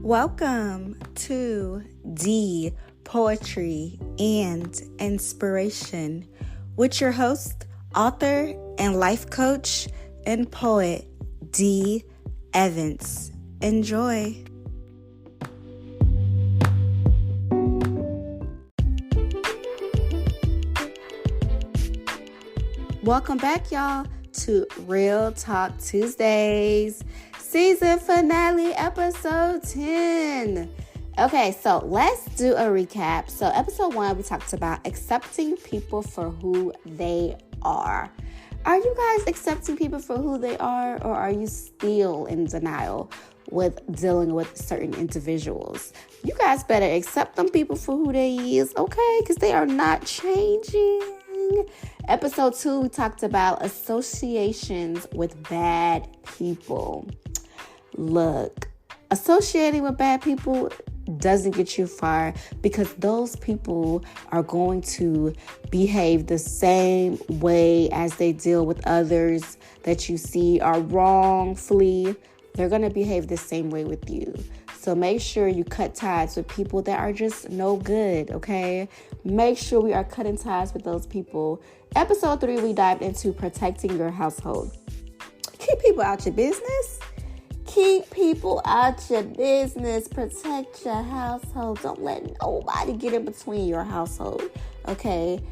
Welcome to D Poetry and Inspiration with your host, author, and life coach and poet, D. Evans. Enjoy. Welcome back, y'all, to Real Talk Tuesdays, season finale, episode 10. Okay, so let's do a recap. So episode 1, we talked about accepting people for who they are. Are you guys accepting people for who they are, or are you still in denial with dealing with certain individuals? You guys better accept them people for who they is, okay? Because they are not changing. Episode 2, we talked about associations with bad people. Look, associating with bad people doesn't get you far, because those people are going to behave the same way as they deal with others that you see are wrongfully. They're going to behave the same way with you. So make sure you cut ties with people that are just no good, okay? Make sure we are cutting ties with those people. Episode 3, we dived into protecting your household. Keep people out your business. Keep people out your business. Protect your household. Don't let nobody get in between your household, okay?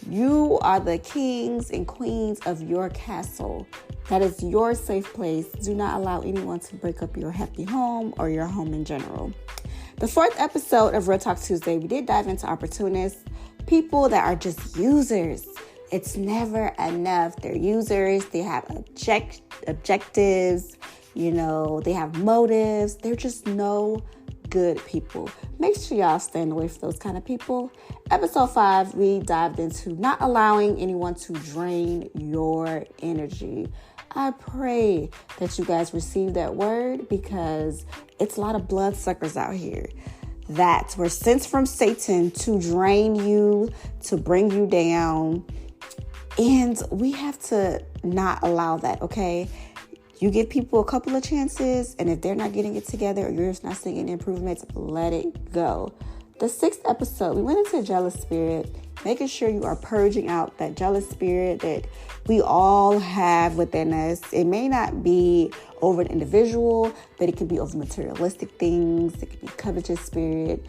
You are the kings and queens of your castle. That is your safe place. Do not allow anyone to break up your happy home or your home in general. The 4th episode of Real Talk Tuesday, we did dive into opportunists, people that are just users. It's never enough. They're users. They have objectives. They have motives. They're just no good people. Make sure y'all stand away from those kind of people. Episode 5, we dived into not allowing anyone to drain your energy. I pray that you guys receive that word, because it's a lot of bloodsuckers out here that were sent from Satan to drain you, to bring you down. And we have to not allow that, okay? You give people a couple of chances, and if they're not getting it together or you're just not seeing any improvements, let it go. The 6th episode, we went into jealous spirit, making sure you are purging out that jealous spirit that we all have within us. It may not be over an individual, but it could be over materialistic things. It could be covetous spirit.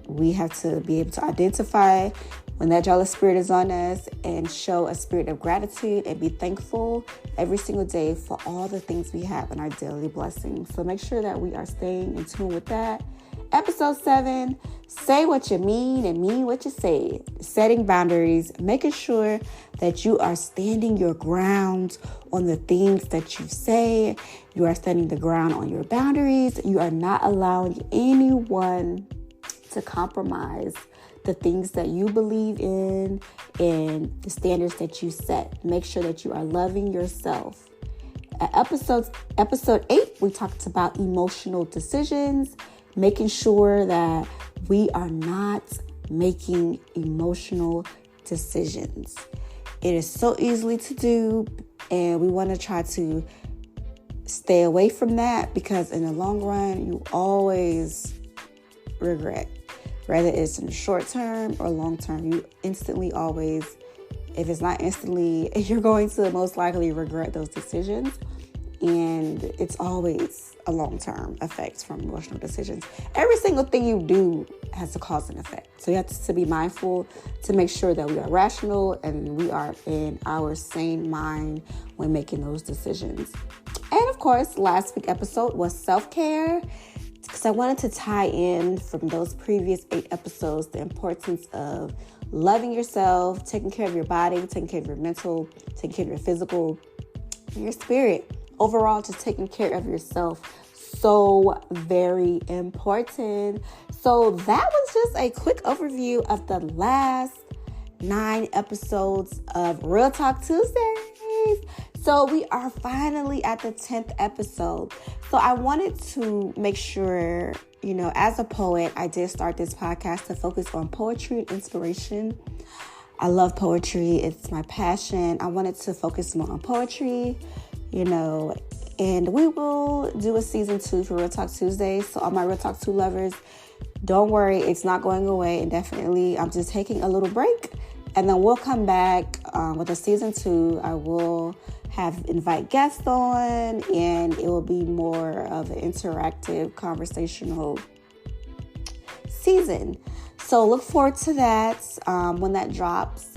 We have to be able to identify when that jealous spirit is on us and show a spirit of gratitude and be thankful every single day for all the things we have in our daily blessings. So make sure that we are staying in tune with that. Episode 7, say what you mean and mean what you say. Setting boundaries, making sure that you are standing your ground on the things that you say. You are standing the ground on your boundaries. You are not allowing anyone to compromise the things that you believe in and the standards that you set. Make sure that you are loving yourself. At episode 8, we talked about emotional decisions, making sure that we are not making emotional decisions. It is so easily to do, and we want to try to stay away from that, because in the long run, you always regret. Whether it's in the short term or long term, you instantly always, if it's not instantly, you're going to most likely regret those decisions. And it's always a long-term effect from emotional decisions. Every single thing you do has a cause and effect. So you have to be mindful to make sure that we are rational and we are in our sane mind when making those decisions. And of course, last week's episode was self-care, because I wanted to tie in from those previous 8 episodes the importance of loving yourself, taking care of your body, taking care of your mental, taking care of your physical, and your spirit. Overall, just taking care of yourself. So very important. So that was just a quick overview of the last 9 episodes of Real Talk Tuesdays. So we are finally at the 10th episode. So I wanted to make sure, as a poet, I did start this podcast to focus on poetry and inspiration. I love poetry. It's my passion. I wanted to focus more on poetry, And we will do a season 2 for Real Talk Tuesday. So all my Real Talk 2 lovers, don't worry, it's not going away indefinitely. I'm just taking a little break. And then we'll come back with a season 2. I will invite guests on, and it will be more of an interactive, conversational season. So look forward to that when that drops.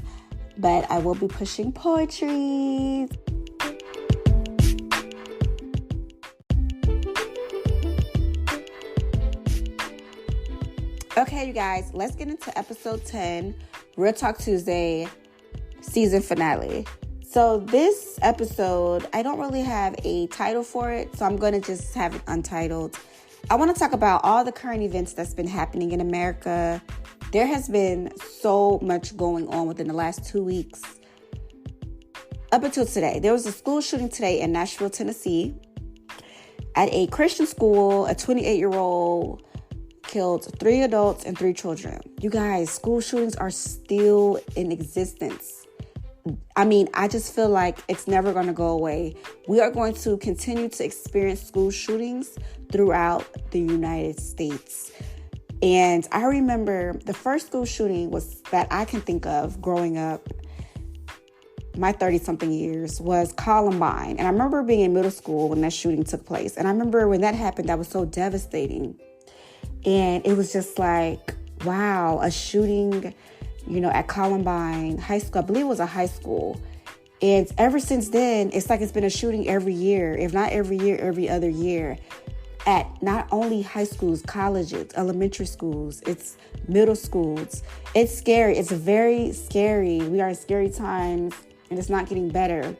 But I will be pushing poetry. Okay, you guys, let's get into episode 10, Real Talk Tuesday, season finale. So this episode, I don't really have a title for it, so I'm going to just have it untitled. I want to talk about all the current events that's been happening in America. There has been so much going on within the last 2 weeks. Up until today, there was a school shooting today in Nashville, Tennessee. At a Christian school, a 28-year-old killed 3 adults and 3 children. You guys, school shootings are still in existence. I mean, I just feel like it's never going to go away. We are going to continue to experience school shootings throughout the United States. And I remember the first school shooting that I can think of growing up, my 30-something years, was Columbine. And I remember being in middle school when that shooting took place. And I remember when that happened, that was so devastating. And it was just like, wow, a shooting, at Columbine High School. I believe it was a high school. And ever since then, it's like it's been a shooting every year, if not every year, every other year, at not only high schools, colleges, elementary schools, it's middle schools. It's scary. It's very scary. We are in scary times, and it's not getting better.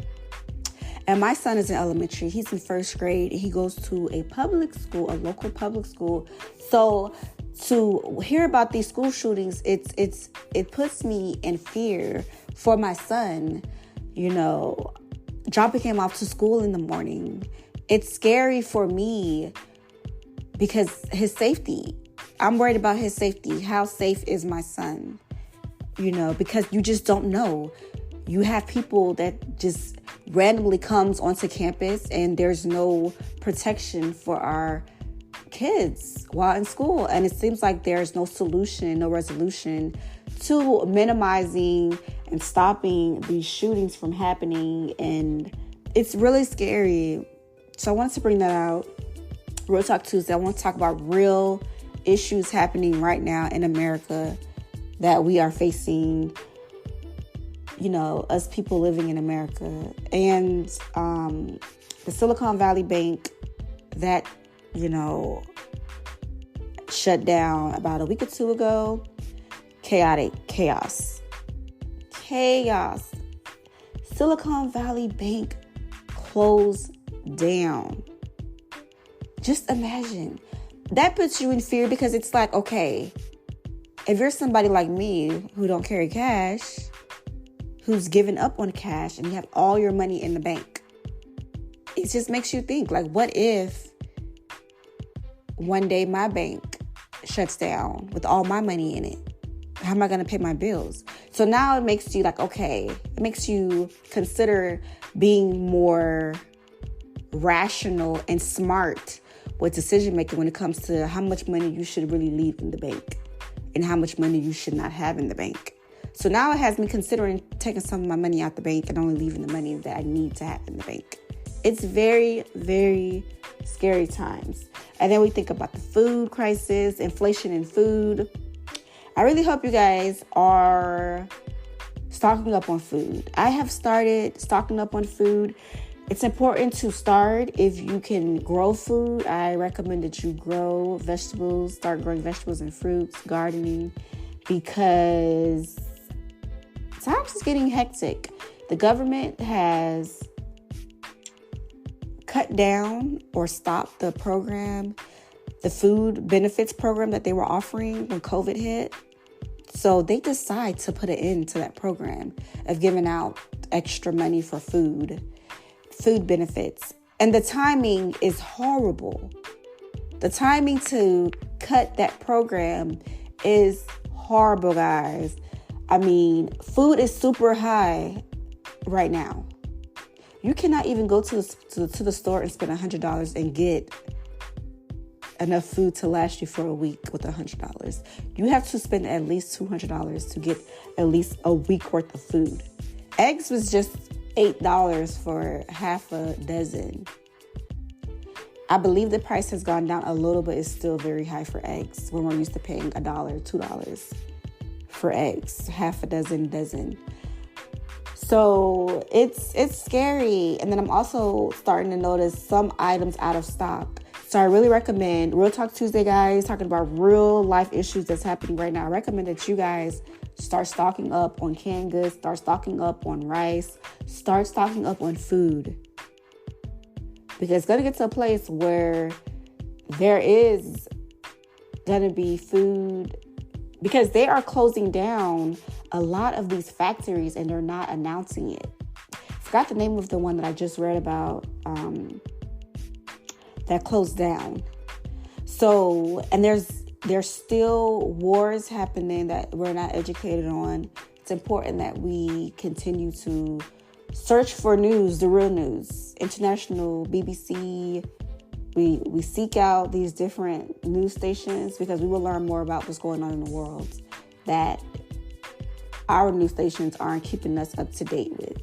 And my son is in elementary. He's in first grade. He goes to a public school, a local public school. So to hear about these school shootings, it puts me in fear for my son, dropping him off to school in the morning. It's scary for me because his safety. I'm worried about his safety. How safe is my son? Because you just don't know. You have people that just randomly comes onto campus and there's no protection for our kids while in school. And it seems like there's no solution, no resolution to minimizing and stopping these shootings from happening. And it's really scary. So I wanted to bring that out. Real Talk Tuesday. I want to talk about real issues happening right now in America that we are facing, us people living in America. And the Silicon Valley Bank that, shut down about a week or 2 ago. Chaos. Silicon Valley Bank closed down. Just imagine. That puts you in fear because it's like, okay, if you're somebody like me who don't carry cash, who's given up on cash, and you have all your money in the bank, it just makes you think, like, what if one day my bank shuts down with all my money in it? How am I going to pay my bills? So now it makes you like, okay, it makes you consider being more rational and smart with decision making when it comes to how much money you should really leave in the bank and how much money you should not have in the bank. So now it has me considering taking some of my money out the bank and only leaving the money that I need to have in the bank. It's very, very scary times. And then we think about the food crisis, inflation in food. I really hope you guys are stocking up on food. I have started stocking up on food. It's important to start if you can grow food. I recommend that you grow vegetables, start growing vegetables and fruits, gardening, because times is getting hectic. The government has cut down or stopped the program, the food benefits program that they were offering when COVID hit. So they decide to put an end to that program of giving out extra money for food benefits. And the timing is horrible. The timing to cut that program is horrible, guys. I mean, food is super high right now. You cannot even go to the store and spend $100 and get enough food to last you for a week with $100. You have to spend at least $200 to get at least a week worth of food. Eggs was just $8 for half a dozen. I believe the price has gone down a little, but it's still very high for eggs when we're used to paying $1, $2 for eggs, half a dozen. So it's scary. And then I'm also starting to notice some items out of stock. So I really recommend Real Talk Tuesday, guys, talking about real life issues that's happening right now. I recommend that you guys start stocking up on canned goods, start stocking up on rice, start stocking up on food. Because it's going to get to a place where there is going to be food, because they are closing down a lot of these factories and they're not announcing it. I forgot the name of the one that I just read about that closed down. So, and there's still wars happening that we're not educated on. It's important that we continue to search for news, the real news, international, BBC. We seek out these different news stations because we will learn more about what's going on in the world that our news stations aren't keeping us up to date with.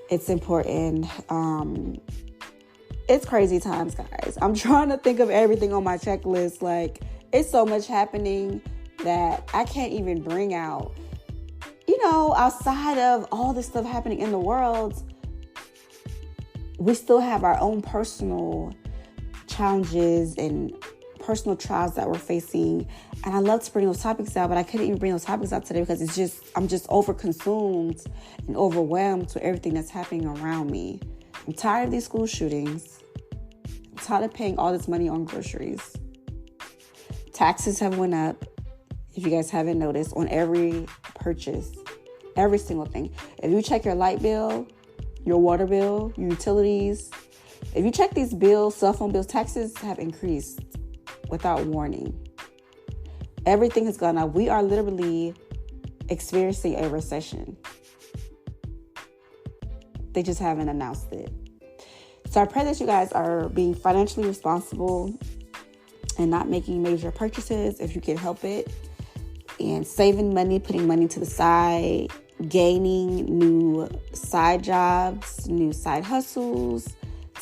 It's important. It's crazy times, guys. I'm trying to think of everything on my checklist. Like, it's so much happening that I can't even bring out. Outside of all this stuff happening in the world, we still have our own personal challenges and personal trials that we're facing. And I love to bring those topics out, but I couldn't even bring those topics out today because I'm just overconsumed and overwhelmed with everything that's happening around me. I'm tired of these school shootings. I'm tired of paying all this money on groceries. Taxes have went up, if you guys haven't noticed, on every purchase. Every single thing. If you check your light bill, your water bill, your utilities, if you check these bills, cell phone bills, taxes have increased without warning. Everything has gone up. We are literally experiencing a recession. They just haven't announced it. So I pray that you guys are being financially responsible and not making major purchases if you can help it, and saving money, putting money to the side, gaining new side jobs, new side hustles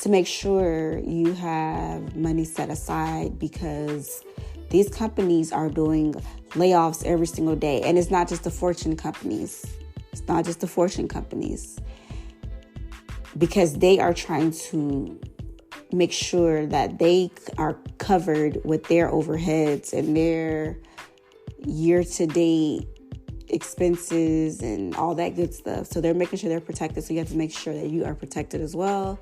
to make sure you have money set aside, because these companies are doing layoffs every single day. And it's not just the Fortune companies. Because they are trying to make sure that they are covered with their overheads and their year-to-date expenses and all that good stuff. So they're making sure they're protected. So you have to make sure that you are protected as well.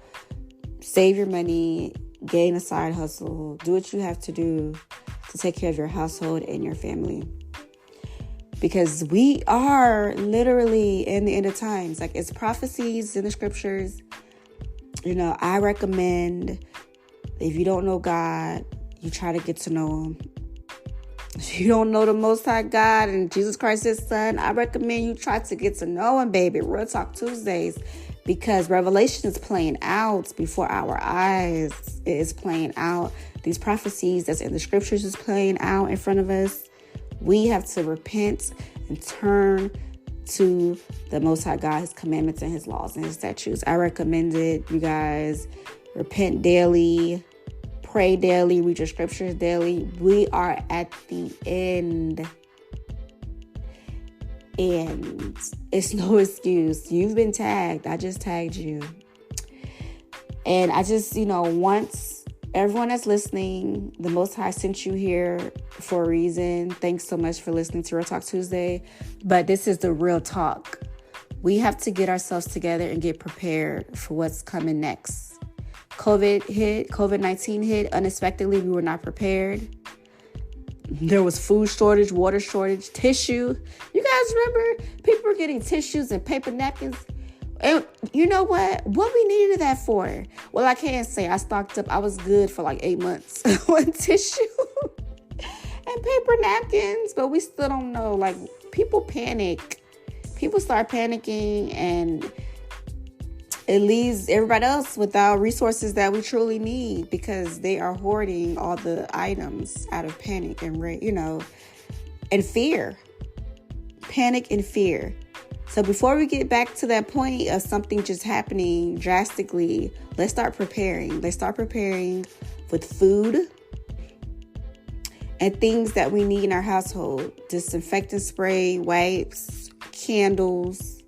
Save your money, gain a side hustle, do what you have to do to take care of your household and your family. Because we are literally in the end of times. Like, it's prophecies in the scriptures. I recommend, if you don't know God, you try to get to know him. If you don't know the Most High God and Jesus Christ, his son, I recommend you try to get to know him, baby. Real Talk Tuesdays. Because Revelation is playing out before our eyes. It is playing out. These prophecies that's in the scriptures is playing out in front of us. We have to repent and turn to the Most High God, his commandments and his laws and his statutes. I recommend it, you guys. Repent daily. Pray daily. Read your scriptures daily. We are at the end. And it's no excuse. You've been tagged. I just tagged you. And I just, once everyone that's listening, the Most High sent you here for a reason. Thanks so much for listening to Real Talk Tuesday. But this is the real talk. We have to get ourselves together and get prepared for what's coming next. COVID-19 hit unexpectedly. We were not prepared. There was food shortage, water shortage, tissue. You guys remember people were getting tissues and paper napkins? And you know what? What we needed that for? Well, I can't say I stocked up. I was good for like 8 months on tissue and paper napkins, but we still don't know. Like, people panic. People start panicking, and it leaves everybody else without resources that we truly need because they are hoarding all the items out of panic and, and fear. Panic and fear. So before we get back to that point of something just happening drastically, let's start preparing. Let's start preparing with food and things that we need in our household. Disinfectant spray, wipes, candles,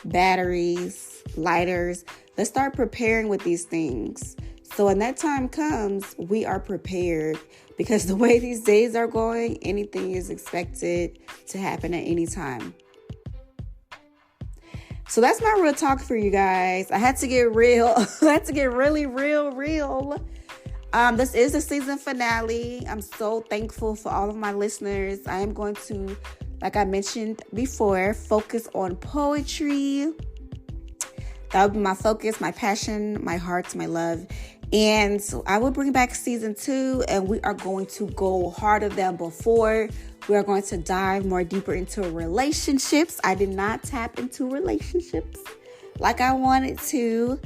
batteries, lighters. Let's start preparing with these things. So when that time comes, we are prepared because the way these days are going, anything is expected to happen at any time. So that's my real talk for you guys. I had to get real. I had to get really real. This is the season finale. I'm so thankful for all of my listeners. I am going to, like I mentioned before, focus on poetry. That would be my focus, my passion, my heart, my love. And so I will bring back season 2, and we are going to go harder than before. We are going to dive more deeper into relationships. I did not tap into relationships like I wanted to.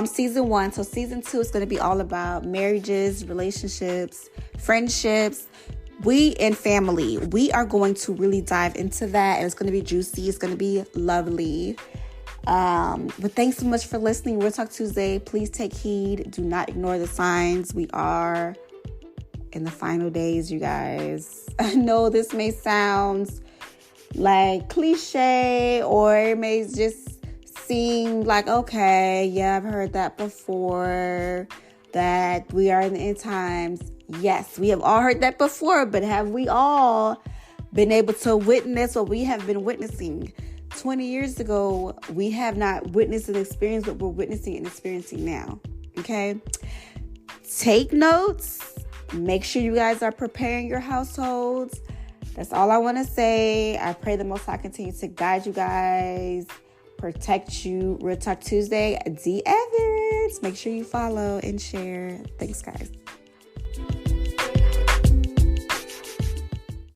Season 1. So season 2 is going to be all about marriages, relationships, friendships, and family. We are going to really dive into that, and it's going to be juicy. It's going to be lovely. But thanks so much for listening. Real Talk Tuesday. Please take heed. Do not ignore the signs. We are in the final days, you guys. I know this may sound like cliche, or it may just seem like, okay, yeah, I've heard that before, that we are in the end times. Yes, we have all heard that before, but have we all been able to witness what we have been witnessing? 20 years ago, we have not witnessed and experienced what we're witnessing and experiencing now. Okay? Take notes. Make sure you guys are preparing your households. That's all I want to say. I pray the Most High continue to guide you guys, protect you. Real Talk Tuesday, D. Evans. Make sure you follow and share. Thanks, guys.